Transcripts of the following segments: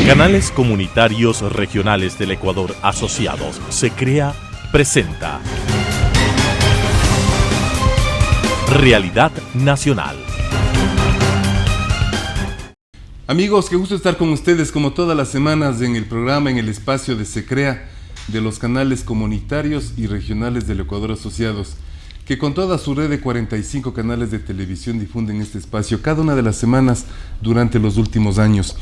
Canales Comunitarios Regionales del Ecuador Asociados, SECREA, presenta Realidad Nacional. Amigos, qué gusto estar con ustedes como todas las semanas en el programa, en el espacio de SECREA, de los canales comunitarios y regionales del Ecuador Asociados, que con toda su red de 45 canales de televisión difunden este espacio cada una de las semanas durante los últimos años.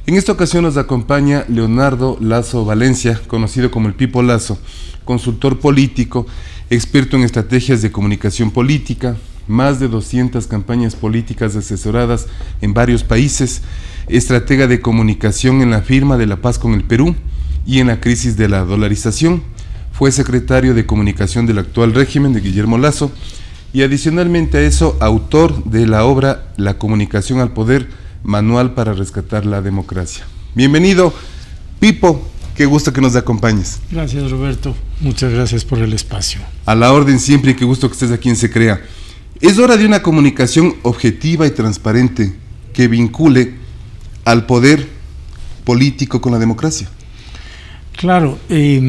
En esta ocasión nos acompaña Leonardo Lazo Valencia, conocido como el Pipo Lazo, consultor político, experto en estrategias de comunicación política, más de 200 campañas políticas asesoradas en varios países, estratega de comunicación en la firma de la paz con el Perú y en la crisis de la dolarización. Fue secretario de comunicación del actual régimen de Guillermo Lazo y adicionalmente a eso, autor de la obra La comunicación al poder, manual para rescatar la democracia. Bienvenido, Pipo, qué gusto que nos acompañes. Gracias, Roberto, muchas gracias por el espacio. A la orden siempre y qué gusto que estés aquí en SECREA. Es hora de una comunicación objetiva y transparente que vincule al poder político con la democracia. Claro, es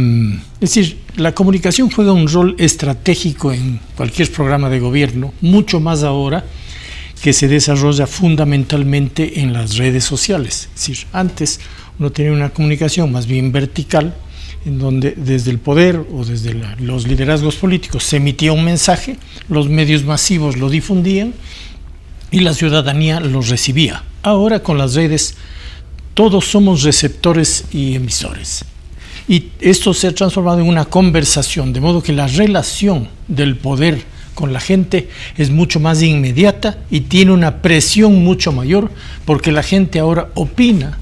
decir, la comunicación juega un rol estratégico en cualquier programa de gobierno, mucho más ahora que se desarrolla fundamentalmente en las redes sociales. Es decir, antes uno tenía una comunicación más bien vertical, en donde desde el poder o desde los liderazgos políticos se emitía un mensaje, los medios masivos lo difundían y la ciudadanía lo recibía. Ahora con las redes todos somos receptores y emisores. Y esto se ha transformado en una conversación, de modo que la relación del poder con la gente es mucho más inmediata y tiene una presión mucho mayor, porque la gente ahora opina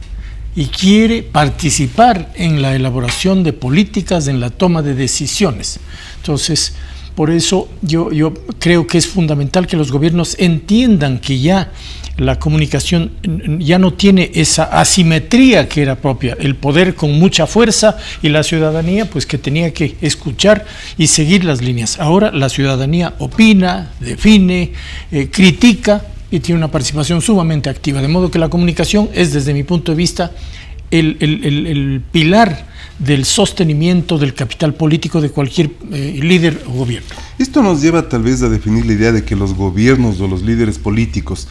y quiere participar en la elaboración de políticas, en la toma de decisiones. Entonces, por eso yo creo que es fundamental que los gobiernos entiendan que ya la comunicación ya no tiene esa asimetría que era propia, el poder con mucha fuerza y la ciudadanía pues que tenía que escuchar y seguir las líneas. Ahora la ciudadanía opina, define, critica y tiene una participación sumamente activa, de modo que la comunicación es, desde mi punto de vista, el pilar del sostenimiento del capital político de cualquier líder o gobierno. Esto nos lleva tal vez a definir la idea de que los gobiernos o los líderes políticos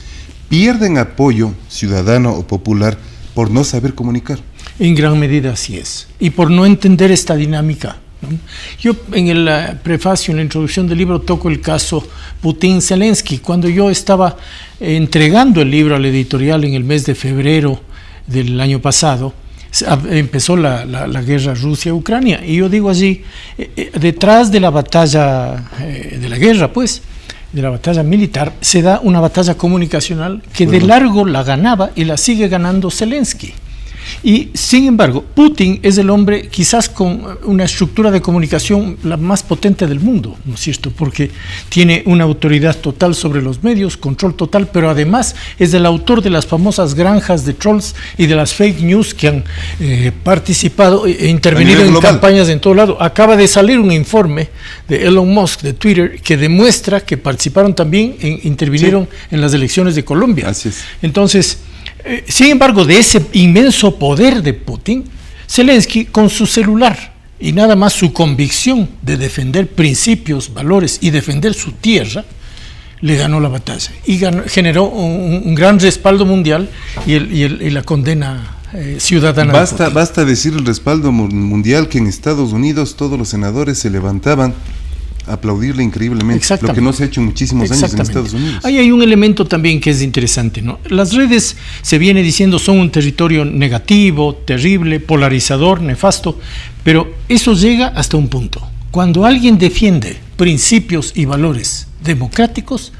pierden apoyo ciudadano o popular por no saber comunicar. En gran medida así es, y por no entender esta dinámica, ¿no? Yo en el prefacio, en la introducción del libro, toco el caso Putin-Zelensky. Cuando yo estaba entregando el libro a la editorial en el mes de febrero del año pasado, empezó la guerra Rusia-Ucrania, y yo digo allí, detrás de la batalla de la guerra, pues, de la batalla militar, se da una batalla comunicacional que de largo la ganaba y la sigue ganando Zelensky. Y sin embargo, Putin es el hombre quizás con una estructura de comunicación la más potente del mundo, ¿no es cierto? Porque tiene una autoridad total sobre los medios, control total, pero además es el autor de las famosas granjas de trolls y de las fake news que han participado e intervenido en campañas en todo lado. Acaba de salir un informe de Elon Musk de Twitter que demuestra que participaron también, intervinieron en las elecciones de Colombia. Así es. Entonces, sin embargo, de ese inmenso poder de Putin, Zelensky, con su celular y nada más su convicción de defender principios, valores y defender su tierra, le ganó la batalla y generó un gran respaldo mundial y la condena ciudadana. Basta decir el respaldo mundial, que en Estados Unidos todos los senadores se levantaban aplaudirle increíblemente, lo que no se ha hecho en muchísimos años en Estados Unidos. Ahí hay un elemento también que es interesante, ¿no? Las redes, se viene diciendo, son un territorio negativo, terrible, polarizador, nefasto, pero eso llega hasta un punto. Cuando alguien defiende principios y valores democráticos,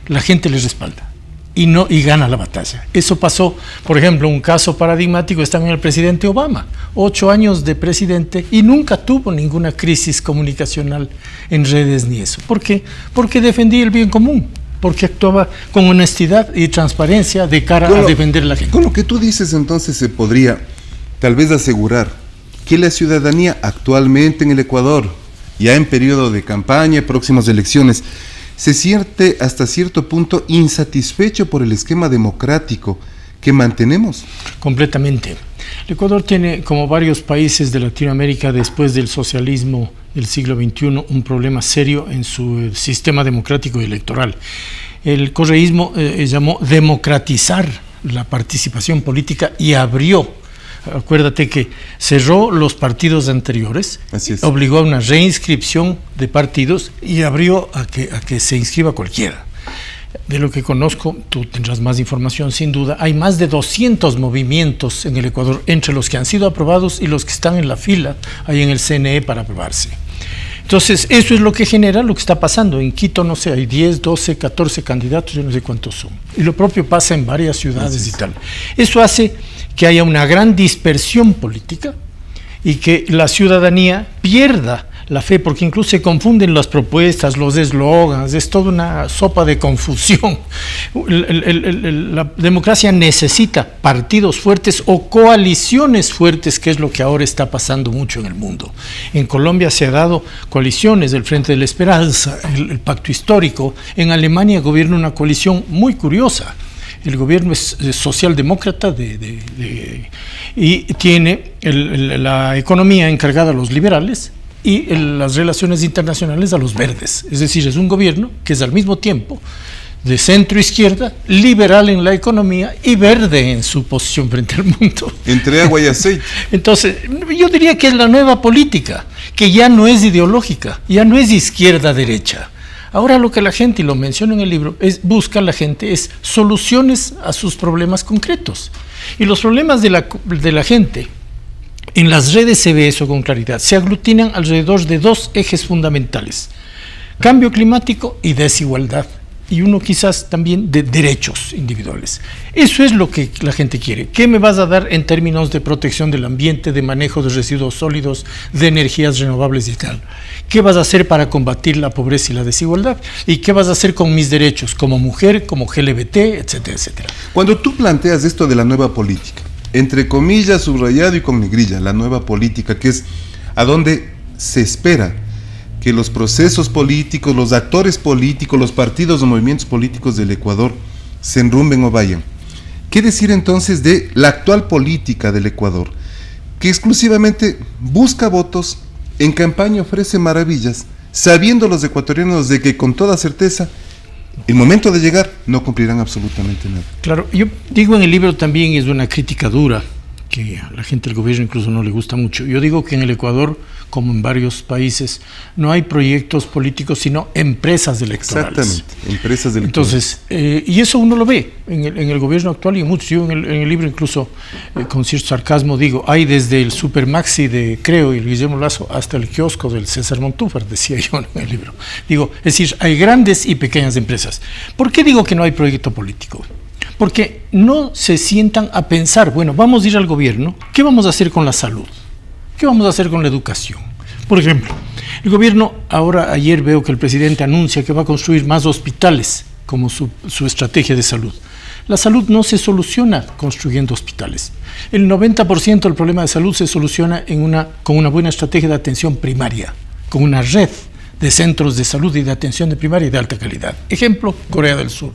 la gente les respalda y gana la batalla. Eso pasó, por ejemplo, un caso paradigmático es también el presidente Obama, 8 años de presidente y nunca tuvo ninguna crisis comunicacional en redes ni eso. ¿Por qué? Porque defendía el bien común, porque actuaba con honestidad y transparencia de cara a defender a la gente. Con lo que tú dices, entonces, se podría tal vez asegurar que la ciudadanía actualmente en el Ecuador, ya en periodo de campaña, próximas elecciones, se siente hasta cierto punto insatisfecho por el esquema democrático que mantenemos. Completamente. El Ecuador tiene, como varios países de Latinoamérica después del socialismo del siglo XXI, un problema serio en su sistema democrático y electoral. El correísmo llamó democratizar la participación política y abrió. Acuérdate que cerró los partidos anteriores, obligó a una reinscripción de partidos y abrió a que se inscriba cualquiera. De lo que conozco, tú tendrás más información sin duda, hay más de 200 movimientos en el Ecuador, entre los que han sido aprobados y los que están en la fila, ahí en el CNE para aprobarse. Entonces, eso es lo que genera lo que está pasando. En Quito, no sé, hay 10, 12, 14 candidatos, yo no sé cuántos son. Y lo propio pasa en varias ciudades y tal. Eso hace que haya una gran dispersión política y que la ciudadanía pierda la fe, porque incluso se confunden las propuestas, los eslogans, es toda una sopa de confusión. La democracia necesita partidos fuertes o coaliciones fuertes, que es lo que ahora está pasando mucho en el mundo. En Colombia se ha dado coaliciones, el Frente de la Esperanza, el Pacto Histórico. En Alemania gobierna una coalición muy curiosa. El gobierno es socialdemócrata y tiene la economía encargada a los liberales y las relaciones internacionales a los verdes. Es decir, es un gobierno que es al mismo tiempo de centro-izquierda, liberal en la economía y verde en su posición frente al mundo. Entre agua y aceite. Entonces, yo diría que es la nueva política, que ya no es ideológica, ya no es izquierda-derecha. Ahora lo que la gente, y lo menciono en el libro, busca la gente es soluciones a sus problemas concretos. Y los problemas de la gente, en las redes se ve eso con claridad, se aglutinan alrededor de dos ejes fundamentales: cambio climático y desigualdad, y uno quizás también de derechos individuales. Eso es lo que la gente quiere. ¿Qué me vas a dar en términos de protección del ambiente, de manejo de residuos sólidos, de energías renovables y tal? ¿Qué vas a hacer para combatir la pobreza y la desigualdad? ¿Y qué vas a hacer con mis derechos como mujer, como LGBT, etcétera, etcétera? Cuando tú planteas esto de la nueva política, entre comillas, subrayado y con negrilla, la nueva política, que es a donde se espera que los procesos políticos, los actores políticos, los partidos o movimientos políticos del Ecuador se enrumben o vayan. ¿Qué decir entonces de la actual política del Ecuador, que exclusivamente busca votos, en campaña ofrece maravillas, sabiendo los ecuatorianos de que con toda certeza el momento de llegar no cumplirán absolutamente nada? Claro, yo digo en el libro también, y es una crítica dura, que a la gente del gobierno incluso no le gusta mucho. Yo digo que en el Ecuador, como en varios países, no hay proyectos políticos, sino empresas electorales. Exactamente, empresas electorales. Entonces, y eso uno lo ve en el gobierno actual y en muchos. Yo en el libro incluso, con cierto sarcasmo, digo, hay desde el Supermaxi de Creo y el Guillermo Lazo hasta el kiosco del César Montúfar, decía yo en el libro. Digo, es decir, hay grandes y pequeñas empresas. ¿Por qué digo que no hay proyecto político? Porque no se sientan a pensar, bueno, vamos a ir al gobierno, ¿qué vamos a hacer con la salud? ¿Qué vamos a hacer con la educación? Por ejemplo, el gobierno, ayer veo que el presidente anuncia que va a construir más hospitales como su estrategia de salud. La salud no se soluciona construyendo hospitales. El 90% del problema de salud se soluciona con una buena estrategia de atención primaria, con una red de centros de salud y de atención de primaria y de alta calidad. Ejemplo, Corea del Sur.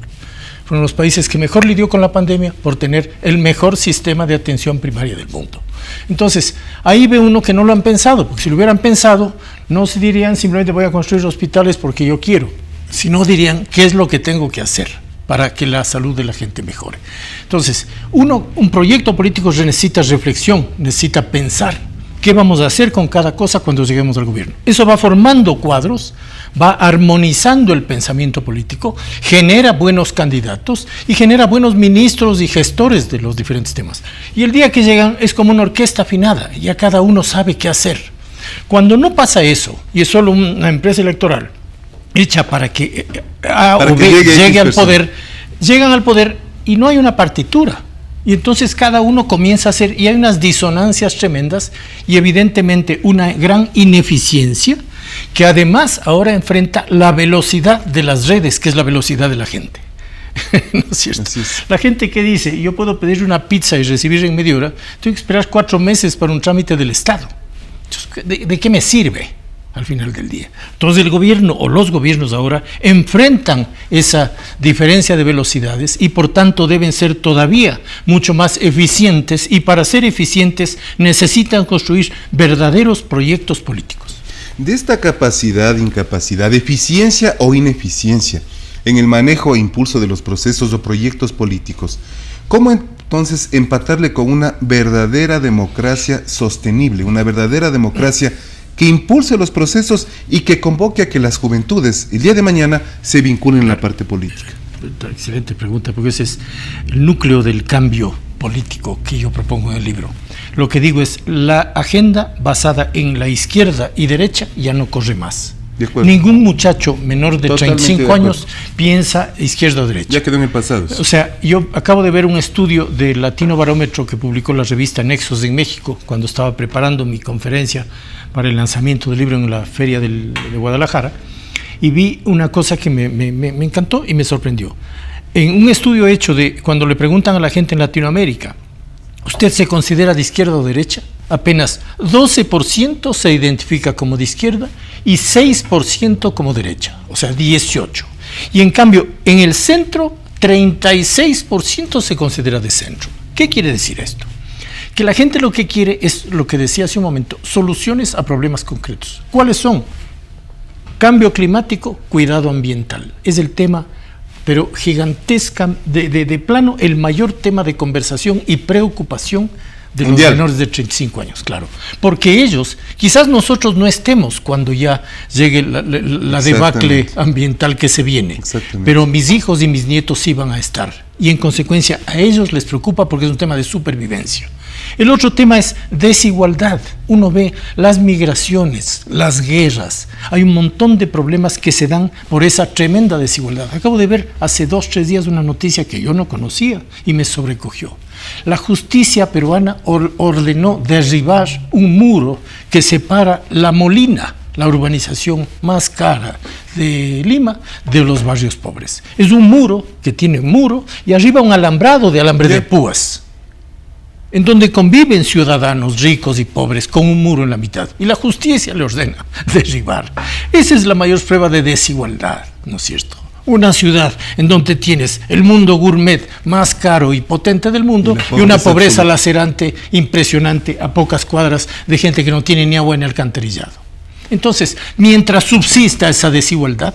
Fue uno de los países que mejor lidió con la pandemia por tener el mejor sistema de atención primaria del mundo. Entonces, ahí ve uno que no lo han pensado, porque si lo hubieran pensado, no se dirían simplemente voy a construir hospitales porque yo quiero, sino dirían qué es lo que tengo que hacer para que la salud de la gente mejore. Entonces, un proyecto político necesita reflexión, necesita pensar qué vamos a hacer con cada cosa cuando lleguemos al gobierno. Eso va formando cuadros, va armonizando el pensamiento político, genera buenos candidatos y genera buenos ministros y gestores de los diferentes temas. Y el día que llegan es como una orquesta afinada, ya cada uno sabe qué hacer. Cuando no pasa eso, y es solo una empresa electoral hecha para que A o B llegue al poder, llegan al poder y no hay una partitura. Y entonces cada uno comienza a hacer, y hay unas disonancias tremendas y evidentemente una gran ineficiencia que además ahora enfrenta la velocidad de las redes, que es la velocidad de la gente. ¿No es cierto? Así es. La gente que dice, yo puedo pedir una pizza y recibirla en media hora, tengo que esperar 4 meses para un trámite del Estado. Entonces, ¿de qué me sirve? al final del día. Entonces el gobierno o los gobiernos ahora enfrentan esa diferencia de velocidades y por tanto deben ser todavía mucho más eficientes, y para ser eficientes necesitan construir verdaderos proyectos políticos. De esta capacidad, incapacidad, eficiencia o ineficiencia en el manejo e impulso de los procesos o proyectos políticos, ¿cómo entonces empatarle con una verdadera democracia sostenible, una verdadera democracia que impulse los procesos y que convoque a que las juventudes el día de mañana se vinculen en la parte política? Excelente pregunta, porque ese es el núcleo del cambio político que yo propongo en el libro. Lo que digo es, la agenda basada en la izquierda y derecha ya no corre más. Ningún muchacho menor de 35 años piensa izquierda o derecha. Ya quedó en el pasado. O sea, yo acabo de ver un estudio del Latino Barómetro que publicó la revista Nexos en México cuando estaba preparando mi conferencia para el lanzamiento del libro en la feria de Guadalajara, y vi una cosa que me encantó y me sorprendió. En un estudio hecho cuando le preguntan a la gente en Latinoamérica, ¿usted se considera de izquierda o derecha? Apenas 12% se identifica como de izquierda y 6% como derecha, o sea, 18%. Y en cambio, en el centro, 36% se considera de centro. ¿Qué quiere decir esto? Que la gente lo que quiere es, lo que decía hace un momento, soluciones a problemas concretos. ¿Cuáles son? Cambio climático, cuidado ambiental. Es el tema, pero gigantesca, de plano, el mayor tema de conversación y preocupación de los menores de 35 años, claro. Porque ellos, quizás nosotros no estemos cuando ya llegue la debacle ambiental que se viene, pero mis hijos y mis nietos sí van a estar. Y en consecuencia a ellos les preocupa porque es un tema de supervivencia. El otro tema es desigualdad. Uno ve las migraciones, las guerras. Hay un montón de problemas que se dan por esa tremenda desigualdad. Acabo de ver hace 2-3 días una noticia que yo no conocía y me sobrecogió. La justicia peruana ordenó derribar un muro que separa La Molina, la urbanización más cara de Lima, de los barrios pobres. Es un muro que tiene un muro y arriba un alambrado de alambre de púas, en donde conviven ciudadanos ricos y pobres con un muro en la mitad, y la justicia le ordena derribar. Esa es la mayor prueba de desigualdad, ¿no es cierto? Una ciudad en donde tienes el mundo gourmet más caro y potente del mundo y una pobreza lacerante, impresionante, a pocas cuadras de gente que no tiene ni agua ni alcantarillado. Entonces, mientras subsista esa desigualdad,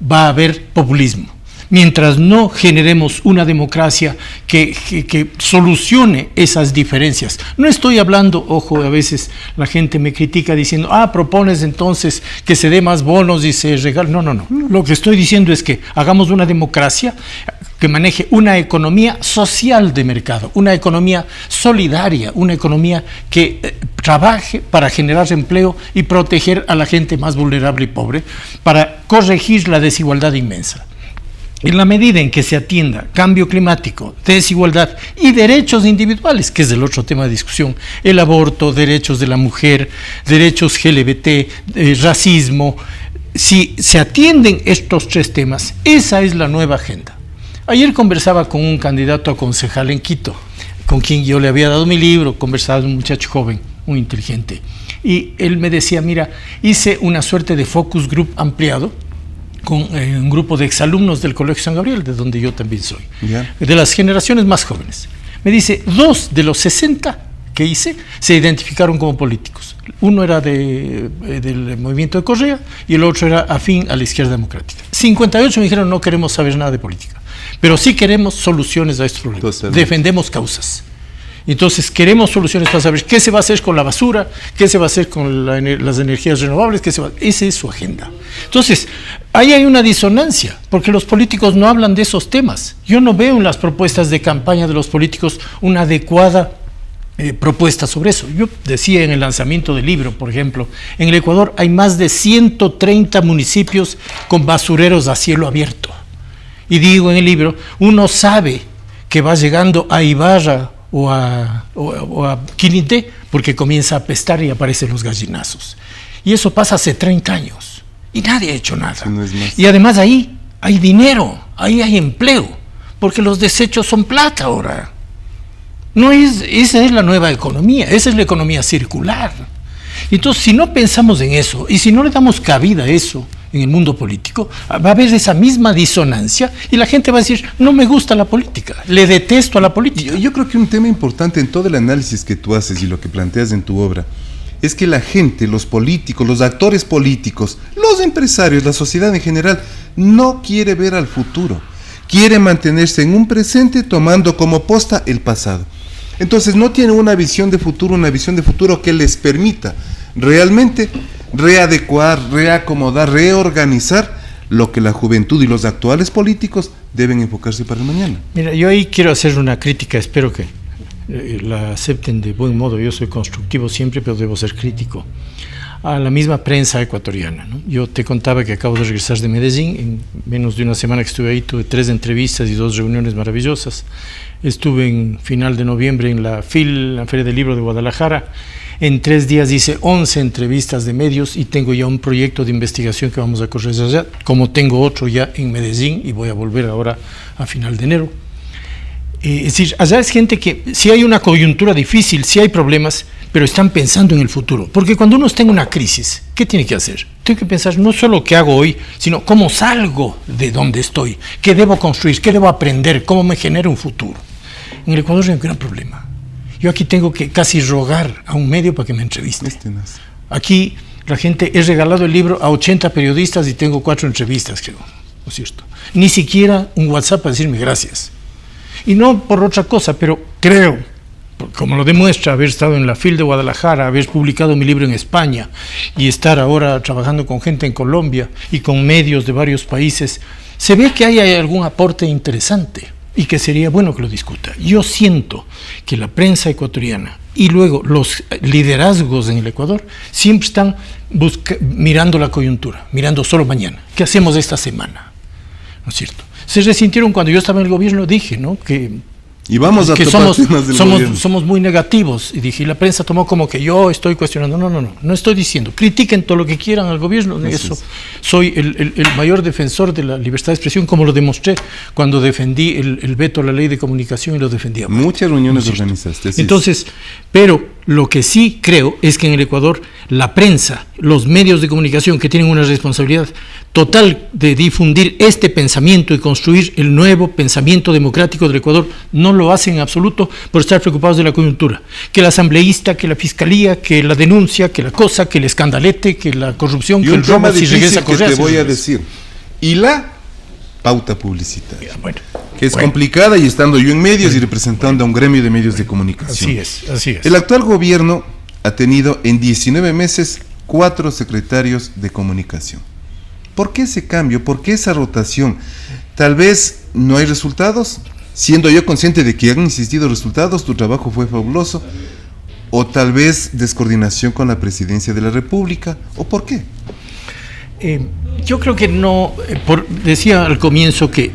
va a haber populismo. Mientras no generemos una democracia que solucione esas diferencias. No estoy hablando, ojo, a veces la gente me critica diciendo, propones entonces que se dé más bonos y se regale. No. Lo que estoy diciendo es que hagamos una democracia que maneje una economía social de mercado, una economía solidaria, una economía que trabaje para generar empleo y proteger a la gente más vulnerable y pobre, para corregir la desigualdad inmensa. En la medida en que se atienda cambio climático, desigualdad y derechos individuales, que es el otro tema de discusión, el aborto, derechos de la mujer, derechos LGBT, racismo, si se atienden estos 3 temas, esa es la nueva agenda. Ayer conversaba con un candidato a concejal en Quito, con quien yo le había dado mi libro, conversaba con un muchacho joven, muy inteligente, y él me decía, mira, hice una suerte de focus group ampliado, con un grupo de exalumnos del Colegio San Gabriel, de donde yo también soy, de las generaciones más jóvenes. Me dice, 2 de los 60 que hice se identificaron como políticos. Uno era del movimiento de Correa y el otro era afín a la izquierda democrática. 58 me dijeron, no queremos saber nada de política, pero sí queremos soluciones a estos problemas. Totalmente. Defendemos causas. Entonces queremos soluciones para saber qué se va a hacer con la basura, qué se va a hacer con las energías renovables, esa es su agenda. Entonces, ahí hay una disonancia, porque los políticos no hablan de esos temas. Yo no veo en las propuestas de campaña de los políticos una adecuada propuesta sobre eso. Yo decía en el lanzamiento del libro, por ejemplo, en el Ecuador hay más de 130 municipios con basureros a cielo abierto. Y digo en el libro, uno sabe que va llegando a Ibarra o a Quilinte porque comienza a apestar y aparecen los gallinazos. Y eso pasa hace 30 años y nadie ha hecho nada. No es más. Y además ahí hay dinero, ahí hay empleo, porque los desechos son plata ahora. Esa es la nueva economía, esa es la economía circular. Entonces, si no pensamos en eso y si no le damos cabida a eso en el mundo político, va a haber esa misma disonancia y la gente va a decir, no me gusta la política, le detesto a la política. Yo creo que un tema importante en todo el análisis que tú haces y lo que planteas en tu obra es que la gente, los políticos, los actores políticos, los empresarios, la sociedad en general, no quiere ver al futuro. Quiere mantenerse en un presente tomando como posta el pasado. Entonces no tiene una visión de futuro que les permita realmente readecuar, reacomodar, reorganizar lo que la juventud y los actuales políticos deben enfocarse para el mañana. Mira, yo ahí quiero hacer una crítica, espero que la acepten de buen modo. Yo soy constructivo siempre, pero debo ser crítico a la misma prensa ecuatoriana, ¿no? Yo te contaba que acabo de regresar de Medellín. En menos de una semana que estuve ahí tuve 3 entrevistas y 2 reuniones maravillosas. Estuve en final de noviembre en la FIL, la Feria del Libro de Guadalajara. En 3 días hice 11 entrevistas de medios y tengo ya un proyecto de investigación que vamos a correr allá, como tengo otro ya en Medellín y voy a volver ahora a final de enero. Es decir, allá es gente que si hay una coyuntura difícil, si hay problemas, pero están pensando en el futuro. Porque cuando uno está en una crisis, ¿qué tiene que hacer? Tiene que pensar no solo qué hago hoy, sino cómo salgo de donde estoy, qué debo construir, qué debo aprender, cómo me genero un futuro. En el Ecuador hay un gran problema. Yo aquí tengo que casi rogar a un medio para que me entreviste. Aquí la gente, he regalado el libro a 80 periodistas y tengo 4 entrevistas, creo, ¿no es cierto? Ni siquiera un WhatsApp para decirme gracias. Y no por otra cosa, pero creo, como lo demuestra haber estado en la FIL de Guadalajara, haber publicado mi libro en España y estar ahora trabajando con gente en Colombia y con medios de varios países, se ve que hay algún aporte interesante y que sería bueno que lo discuta. Yo siento que la prensa ecuatoriana y luego los liderazgos en el Ecuador siempre están mirando la coyuntura, mirando solo mañana. ¿Qué hacemos esta semana? ¿No es cierto? Se resintieron cuando yo estaba en el gobierno, dije, ¿no? Que somos muy negativos, y dije, y la prensa tomó como que yo estoy cuestionando. No estoy diciendo, critiquen todo lo que quieran al gobierno, eso soy el mayor defensor de la libertad de expresión, como lo demostré cuando defendí el veto a la ley de comunicación y lo defendía. Muchas reuniones organizaste. Entonces, pero lo que sí creo es que en el Ecuador la prensa, los medios de comunicación que tienen una responsabilidad total de difundir este pensamiento y construir el nuevo pensamiento democrático del Ecuador, no lo hacen en absoluto por estar preocupados de la coyuntura. Que el asambleísta, que la fiscalía, que la denuncia, que la cosa, que el escandalete, que la corrupción, que el robo, si regresa a Correa. Te voy a decir, y la pauta publicitaria, que es complicada, y estando yo en medios y representando a un gremio de medios de comunicación. Así es. El actual gobierno ha tenido en 19 meses 4 secretarios de comunicación. ¿Por qué ese cambio? ¿Por qué esa rotación? Tal vez no hay resultados, siendo yo consciente de que han existido resultados, tu trabajo fue fabuloso, o tal vez descoordinación con la presidencia de la República, ¿o por qué? Yo creo que no, decía al comienzo que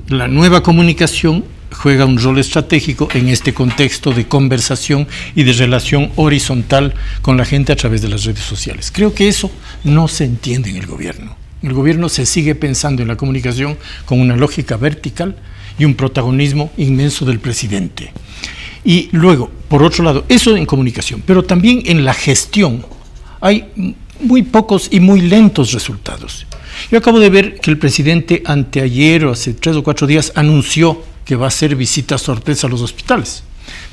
la nueva comunicación juega un rol estratégico en este contexto de conversación y de relación horizontal con la gente a través de las redes sociales. Creo que eso no se entiende en el gobierno. El gobierno se sigue pensando en la comunicación con una lógica vertical y un protagonismo inmenso del presidente. Y luego, por otro lado, eso en comunicación, pero también en la gestión hay muy pocos y muy lentos resultados. Yo acabo de ver que el presidente anteayer o hace 3 o 4 días anunció que va a hacer visitas sorpresa a los hospitales.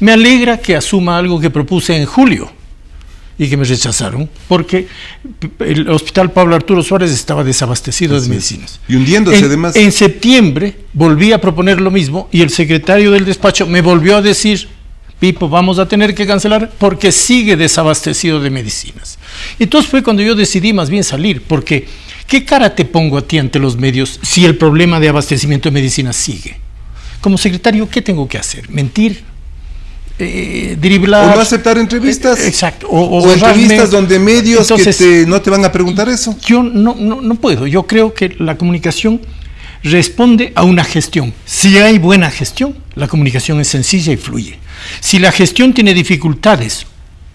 Me alegra que asuma algo que propuse en julio y que me rechazaron, porque el Hospital Pablo Arturo Suárez estaba desabastecido de medicinas. Y hundiéndose además. En septiembre volví a proponer lo mismo y el secretario del despacho me volvió a decir, Pipo, vamos a tener que cancelar porque sigue desabastecido de medicinas. Entonces fue cuando yo decidí más bien salir, porque ¿qué cara te pongo a ti ante los medios si el problema de abastecimiento de medicinas sigue? Como secretario, ¿qué tengo que hacer? ¿Mentir? ¿Driblar? ¿O no aceptar entrevistas? Exacto. O entrevistas donde medios no te van a preguntar eso. Yo no puedo. Yo creo que la comunicación responde a una gestión. Si hay buena gestión, la comunicación es sencilla y fluye. Si la gestión tiene dificultades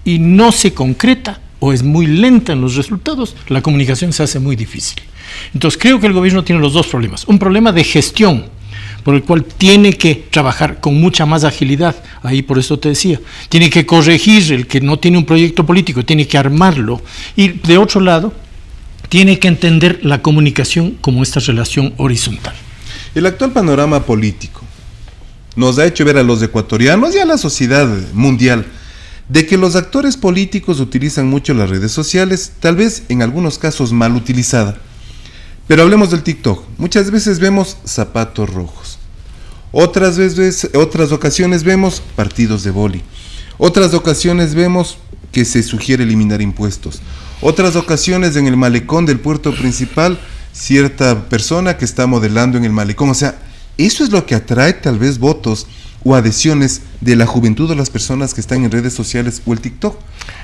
y no se concreta o es muy lenta en los resultados, la comunicación se hace muy difícil. Entonces creo que el gobierno tiene los dos problemas. Un problema de gestión, por el cual tiene que trabajar con mucha más agilidad. Ahí por eso te decía, tiene que corregir el que no tiene un proyecto político, tiene que armarlo. Y de otro lado, tiene que entender la comunicación como esta relación horizontal. El actual panorama político nos ha hecho ver a los ecuatorianos y a la sociedad mundial de que los actores políticos utilizan mucho las redes sociales, tal vez en algunos casos mal utilizada. Pero hablemos del TikTok. Muchas veces vemos zapatos rojos. Otras ocasiones vemos partidos de vóley. Otras ocasiones vemos que se sugiere eliminar impuestos. Otras ocasiones en el malecón del puerto principal, cierta persona que está modelando en el malecón. O sea, eso es lo que atrae tal vez votos o adhesiones de la juventud o las personas que están en redes sociales o el TikTok.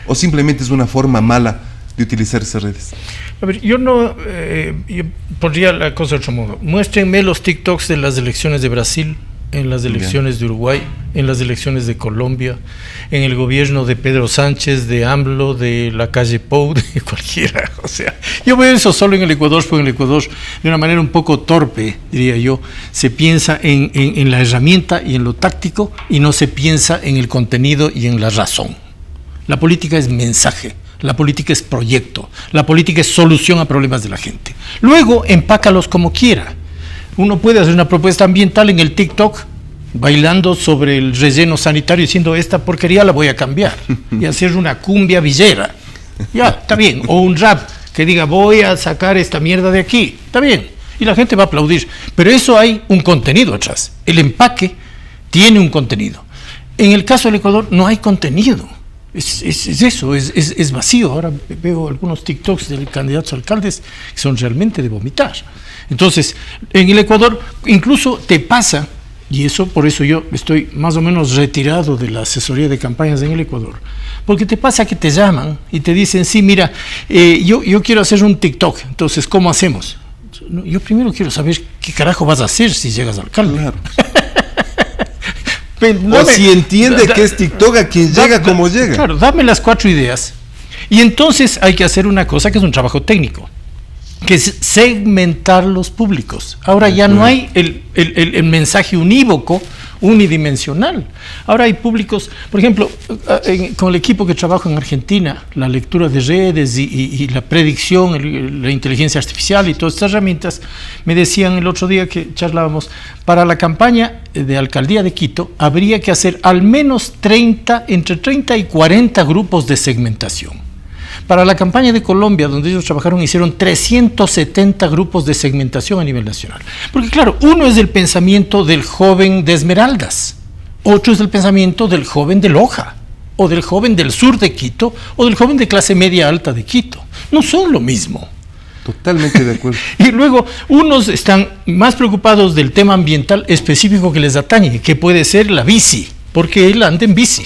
O simplemente es una forma mala de utilizar esas redes. A ver, yo pondría la cosa de otro modo. Muéstrenme los TikToks de las elecciones de Brasil, en las elecciones de Uruguay, en las elecciones de Colombia, en el gobierno de Pedro Sánchez, de AMLO, de la calle Pou, de cualquiera. O sea, yo veo eso solo en el Ecuador, porque en el Ecuador, de una manera un poco torpe, diría yo, se piensa en la herramienta y en lo táctico, y no se piensa en el contenido y en la razón. La política es mensaje. La política es proyecto, la política es solución a problemas de la gente. Luego, empácalos como quiera. Uno puede hacer una propuesta ambiental en el TikTok, bailando sobre el relleno sanitario, diciendo, esta porquería la voy a cambiar, y hacer una cumbia villera. Ya, está bien. O un rap que diga, voy a sacar esta mierda de aquí. Está bien. Y la gente va a aplaudir. Pero eso hay un contenido atrás. El empaque tiene un contenido. En el caso del Ecuador no hay contenido. Es eso, es vacío. Ahora veo algunos TikToks de candidatos a alcaldes que son realmente de vomitar. Entonces, en el Ecuador incluso te pasa, y eso por eso yo estoy más o menos retirado de la asesoría de campañas en el Ecuador, porque te pasa que te llaman y te dicen, sí, mira, yo quiero hacer un TikTok, entonces, ¿cómo hacemos? Yo primero quiero saber qué carajo vas a hacer si llegas al alcalde. Claro. O si entiende que es TikTok a quien llega como llega. Claro, dame las 4 ideas. Y entonces hay que hacer una cosa que es un trabajo técnico, que es segmentar los públicos. Ahora ya no hay el mensaje unívoco, unidimensional. Ahora hay públicos, por ejemplo, con el equipo que trabajo en Argentina, la lectura de redes y la predicción, la inteligencia artificial y todas estas herramientas, me decían el otro día que charlábamos, para la campaña de alcaldía de Quito habría que hacer al menos entre 30 y 40 grupos de segmentación. Para la campaña de Colombia, donde ellos trabajaron, hicieron 370 grupos de segmentación a nivel nacional. Porque claro, uno es el pensamiento del joven de Esmeraldas, otro es el pensamiento del joven de Loja, o del joven del sur de Quito, o del joven de clase media alta de Quito. No son lo mismo. Totalmente de acuerdo. Y luego, unos están más preocupados del tema ambiental específico que les atañe, que puede ser la bici, porque él anda en bici.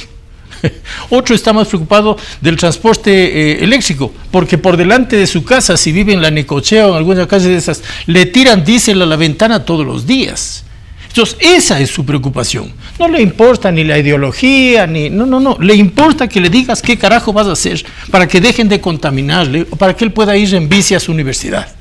Otro está más preocupado del transporte eléctrico, porque por delante de su casa, si vive en la Necochea o en alguna calle de esas, le tiran diésel a la ventana todos los días. Entonces, esa es su preocupación. No le importa ni la ideología, no. Le importa que le digas qué carajo vas a hacer para que dejen de contaminarle o para que él pueda ir en bici a su universidad.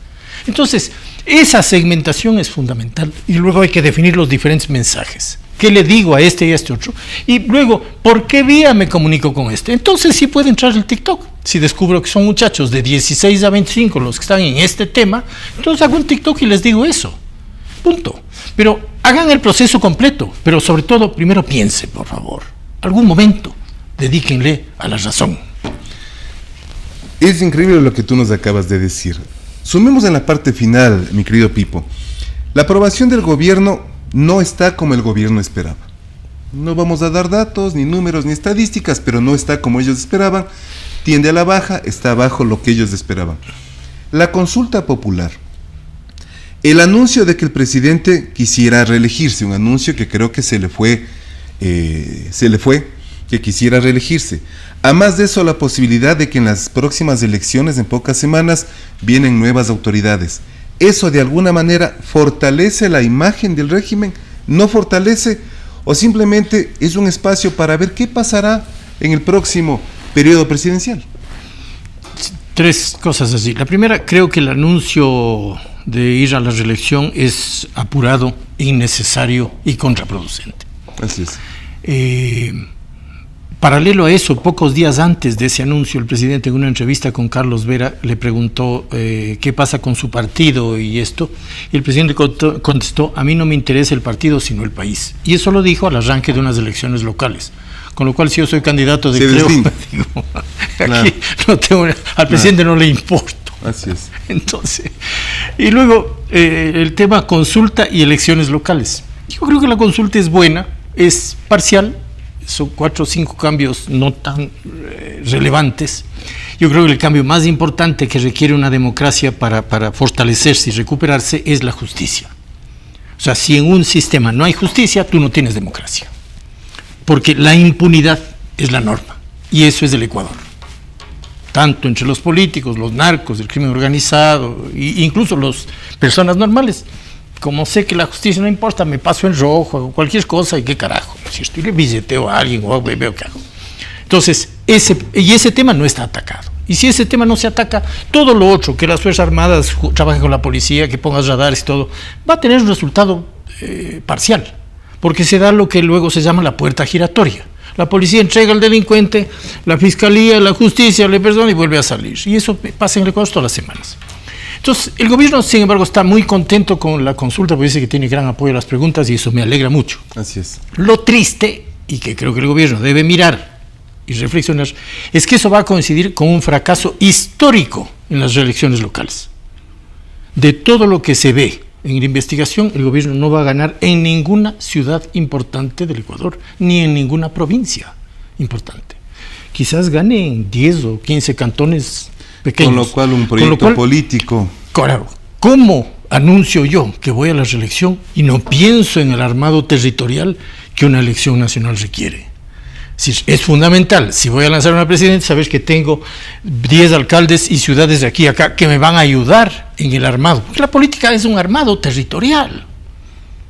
Entonces, esa segmentación es fundamental y luego hay que definir los diferentes mensajes. ¿Qué le digo a este y a este otro? Y luego, ¿por qué vía me comunico con este? Entonces sí puede entrar el TikTok. Si descubro que son muchachos de 16 a 25 los que están en este tema, entonces hago un TikTok y les digo eso. Punto. Pero hagan el proceso completo, pero sobre todo, primero piensen, por favor. Algún momento, dedíquenle a la razón. Es increíble lo que tú nos acabas de decir. Sumemos en la parte final, mi querido Pipo. La aprobación del gobierno no está como el gobierno esperaba. No vamos a dar datos, ni números, ni estadísticas, pero no está como ellos esperaban. Tiende a la baja, está bajo lo que ellos esperaban. La consulta popular. El anuncio de que el presidente quisiera reelegirse, un anuncio que creo que se le fue, que quisiera reelegirse. A más de eso, la posibilidad de que en las próximas elecciones, en pocas semanas, vienen nuevas autoridades. ¿Eso de alguna manera fortalece la imagen del régimen? ¿No fortalece? ¿O simplemente es un espacio para ver qué pasará en el próximo periodo presidencial? Tres cosas así. La primera, creo que el anuncio de ir a la reelección es apurado, innecesario y contraproducente. Así es. Paralelo a eso, pocos días antes de ese anuncio, el presidente en una entrevista con Carlos Vera le preguntó qué pasa con su partido y esto, y el presidente contestó: a mí no me interesa el partido sino el país. Y eso lo dijo al arranque de unas elecciones locales. Con lo cual, si yo soy candidato de Creo, digo, aquí no tengo, al presidente no le importo. Así es. Entonces, y luego el tema consulta y elecciones locales. Yo creo que la consulta es buena, es parcial, son 4 o 5 cambios no tan relevantes. Yo creo que el cambio más importante que requiere una democracia para fortalecerse y recuperarse es la justicia. O sea, si en un sistema no hay justicia, tú no tienes democracia. Porque la impunidad es la norma, y eso es del Ecuador. Tanto entre los políticos, los narcos, el crimen organizado, e incluso las personas normales. Como sé que la justicia no importa, me paso en rojo, hago cualquier cosa, y qué carajo. Si estoy le billeteo a alguien o veo qué hago. Entonces, ese tema no está atacado. Y si ese tema no se ataca, todo lo otro, que las Fuerzas Armadas trabajen con la policía, que pongas radares y todo, va a tener un resultado parcial. Porque se da lo que luego se llama la puerta giratoria. La policía entrega al delincuente, la fiscalía, la justicia le perdona y vuelve a salir. Y eso pasa en el Ecuador todas las semanas. Entonces, el gobierno, sin embargo, está muy contento con la consulta, porque dice que tiene gran apoyo a las preguntas, y eso me alegra mucho. Así es. Lo triste, y que creo que el gobierno debe mirar y reflexionar, es que eso va a coincidir con un fracaso histórico en las reelecciones locales. De todo lo que se ve en la investigación, el gobierno no va a ganar en ninguna ciudad importante del Ecuador, ni en ninguna provincia importante. Quizás gane en 10 o 15 cantones pequeños. Con lo cual un proyecto político. Claro, ¿cómo anuncio yo que voy a la reelección y no pienso en el armado territorial que una elección nacional requiere? Es fundamental, si voy a lanzar una presidencia, saber que tengo 10 alcaldes y ciudades de aquí a acá que me van a ayudar en el armado. Porque la política es un armado territorial.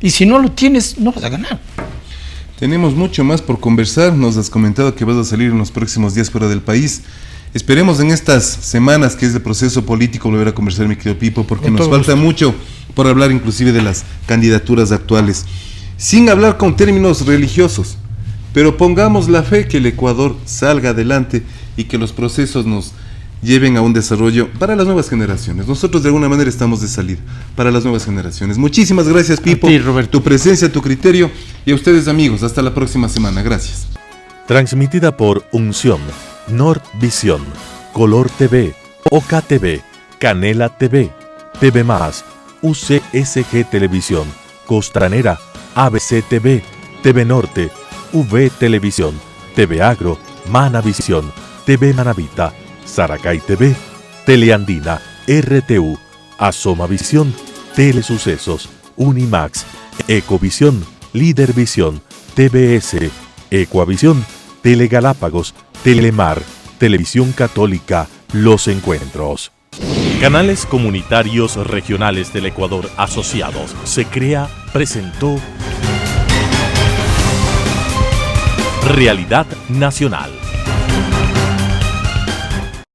Y si no lo tienes, no vas a ganar. Tenemos mucho más por conversar. Nos has comentado que vas a salir en los próximos días fuera del país. Esperemos en estas semanas que es de proceso político volver a conversar, mi querido Pipo, porque nos falta mucho por hablar inclusive de las candidaturas actuales. Sin hablar con términos religiosos, pero pongamos la fe que el Ecuador salga adelante y que los procesos nos lleven a un desarrollo para las nuevas generaciones. Nosotros de alguna manera estamos de salida para las nuevas generaciones. Muchísimas gracias, Pipo, ti, Roberto. Tu presencia, tu criterio, y a ustedes, amigos, hasta la próxima semana. Gracias. Transmitida por Unción, Nord Visión, Color TV, Oca TV, Canela TV, TV+, UCSG Televisión, Costranera, ABC TV, TV Norte, V Televisión, TV Agro, Manavisión, TV Manavita, Saracay TV, Teleandina, RTU, Asomavisión, Telesucesos, Unimax, Ecovisión, Lidervisión, TVS, Ecuavisión, Telegalápagos, Telemar, Televisión Católica, Los Encuentros. Canales comunitarios regionales del Ecuador asociados. Se crea, presentó Realidad Nacional.